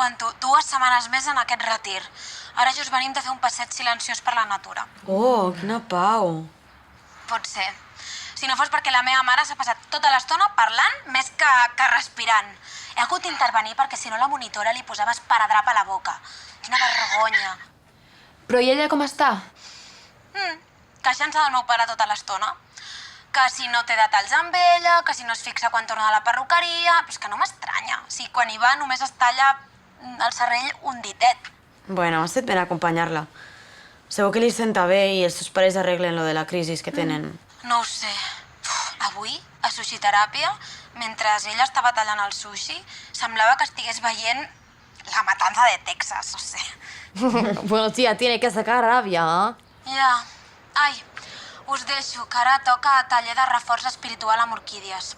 aguanto 2 setmanes més en aquest retir. Ara just venim de fer un passeig silenciós per la natura. Oh, quina pau. Pot ser. Si no fos perquè la meva mare s'ha passat tota l'estona parlant més que respirant. He hagut d'intervenir perquè si no la monitora li posava esparadrap a la boca. Quina vergonya. Però i ella com està? Queixant-se del meu pare tota l'estona. Que si no té detalls amb ella, que si no es fixa quan torna de la perruqueria... Però és que no m'estranya. Si quan hi va només es talla el serrell un ditet. Bueno, has fet ben acompanyar-la. Segur que li senta bé i els seus pares arreglen lo de la crisi que tenen. No ho sé. Avui, a sushi-teràpia, mentre ella estava tallant el sushi, semblava que estigués veient la matanza de Texas, no sé. Bueno, tía, tiene que sacar rabia, ¿eh? Ja. Ai, us deixo, que ara toca taller de reforç espiritual amb orquídies.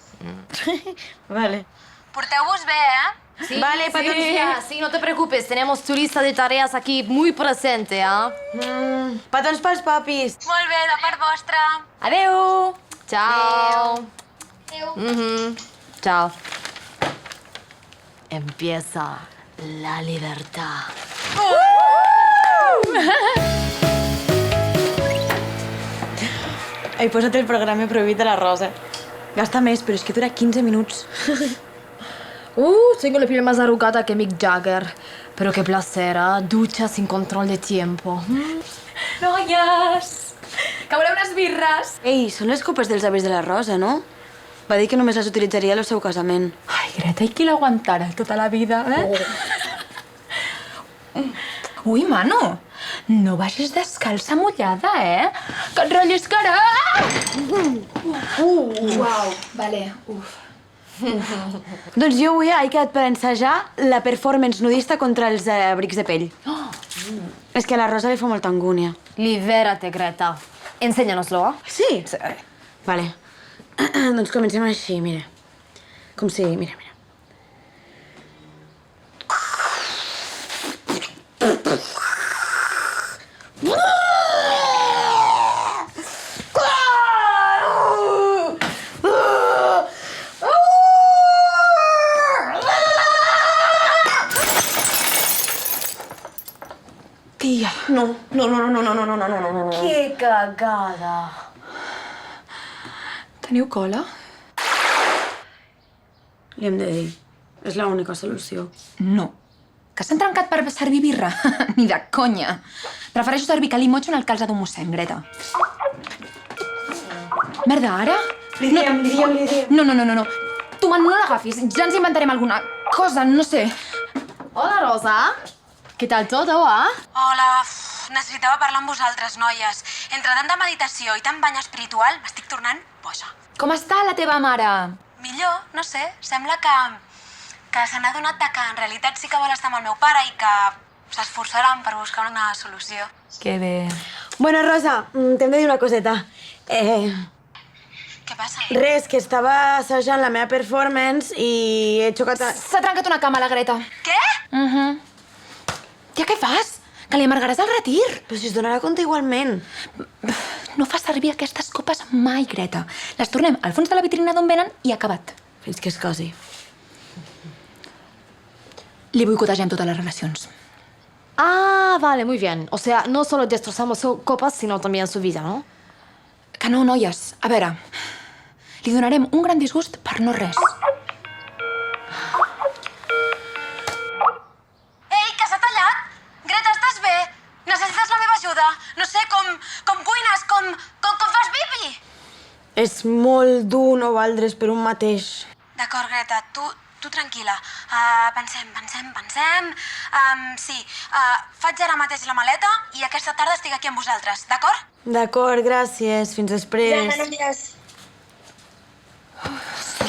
Vale. Porteu-vos bé, eh? Sí, Vale, sí, Patroncilla. sí, no te preocupes, tenemos tu lista de tareas aquí muy presente, ¿eh? Petons pels papis. Molt bé, de part vostra. Adeu! Chao. Adeu. Chao. Empieza la libertad. He posat el programa prohibit de la Rosa. Gasta més, però és que dura 15 minuts. Tengo la piel más arrugada que Mick Jagger. Pero qué placer, ¿eh? Ducha sin control de tiempo. Noies! Que voleu unes birres? Ei, són les copes dels avis de la Rosa, no? Va dir que només les utilitzaria al seu casament. Ai, Greta, i qui l'aguantarà tota la vida, eh? Ui, Manu, no vagis descalça mullada, eh? Que et relliscarà! Uau, vale, uf. Doncs jo avui he quedat per ensejar la performance nudista contra els abrics de pell. És que a la Rosa li fa molta angúnia. Libérate, Greta. Enséñanoslo, ¿eh? Sí? Vale. Doncs comencem així, mira. Com si... Mira, mira. Tia, No. ¡Qué cagada! teniu cola? Li hem de dir. És l'única solució. No. Que s'han trencat per servir birra? Ni de conya. Prefereixo servir calimocho en el calze d'un mossèn, Greta. Merda, ara? Li diem. No. Tu, man, no l'agafis. Ja ens inventarem alguna cosa, no sé. Hola, Rosa. ¿Qué tal todo, ah? Hola, necessitava parlar amb vosaltres, noies. Entre tanta meditació i tant bany espiritual, m'estic tornant boja. Com està la teva mare? Millor, no sé, sembla que se n'ha adonat que en realitat sí que vol estar amb el meu pare i que s'esforçaran per buscar una solució. Que bé. Bueno, Rosa, t'hem de dir una coseta. Què passa? Res, que estava assajant la meva performance i he xocat... S'ha trencat una cama, la Greta. Què? Ja, què fas? Que li amargaràs el retir? Però si es donarà compte igualment. No fas servir aquestes copes mai, Greta. Les tornem al fons de la vitrina d'on venen i acabat. Fins que es cosi. Li boicotegem totes les relacions. Ah, vale, muy bien. O sea, no solo destrozamos su copas, sino también su vida, ¿no? Que no, noies. A veure, li donarem un gran disgust per no res. Ei, que s'ha tallat! Greta, estàs bé? Necessites la meva ajuda? No sé, com cuines, com fas pipi? És molt dur no valdre's per un mateix. D'acord, Greta, tu tranquil·la. Pensem. Sí, faig ara mateix la maleta i aquesta tarda estic aquí amb vosaltres, d'acord? D'acord, gràcies. Fins després.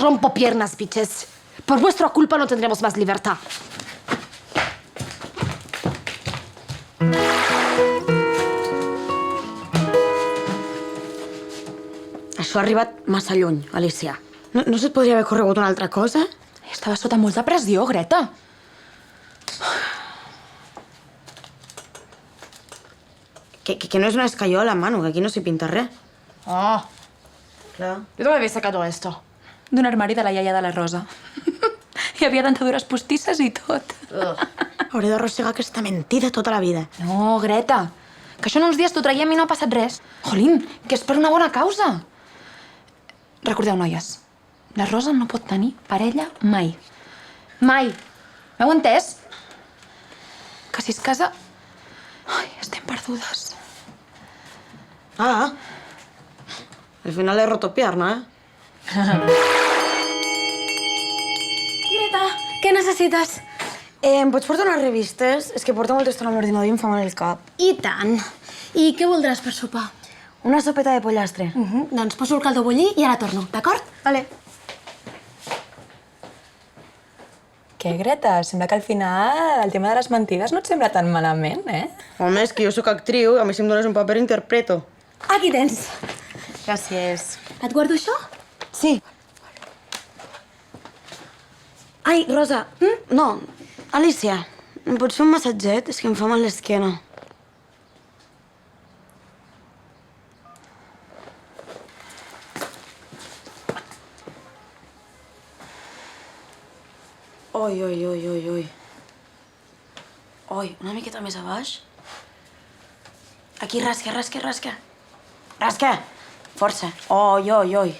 Rompo piernas, bitches. Por vuestra culpa no tendremos más libertad. Això ha arribat massa lluny, Alicia. No se't podria haver corregut una altra cosa? Estava sota molta pressió, Greta. Que no és una escaiola, Manu, que aquí no s'hi pinta res. Ah, Clar. ¿de dónde habéis sacado esto? D'un armari de la iaia de la Rosa. Hi havia dentadures postisses i tot. Ugh. Hauré d'arrossegar aquesta mentida tota la vida. No, Greta, que això en uns dies t'ho traiem i no ha passat res. Jolín, que és per una bona causa. Recordeu, noies, la Rosa no pot tenir parella mai. Mai. M'heu entès? Que si es casa... Ai, estem perdudes. Ah, al final he roto pierna, Greta, què necessites? Em pots portar unes revistes? És que porto molta estona amb l'ordinador i em fa mal el cap. I tant. I què voldràs per sopar? Una sopeta de pollastre. Doncs poso el caldo a bullir i ara torno, d'acord? Vale. Què, Greta? Sembla que al final el tema de les mentides no et sembla tan malament, eh? Home, és que jo sóc actriu i a mi si em dones un paper interpreto. Aquí tens. Gràcies. Et guardo això? Sí. Ai, Rosa. No, Alicia, em pots fer un massatget? És que em fa mal l'esquena. Oi, oi, oi, oi, oi. Oi, una miqueta més a baix. Aquí, rasca, rasca, rasca. Rasca! Força. Oi, oi, oi.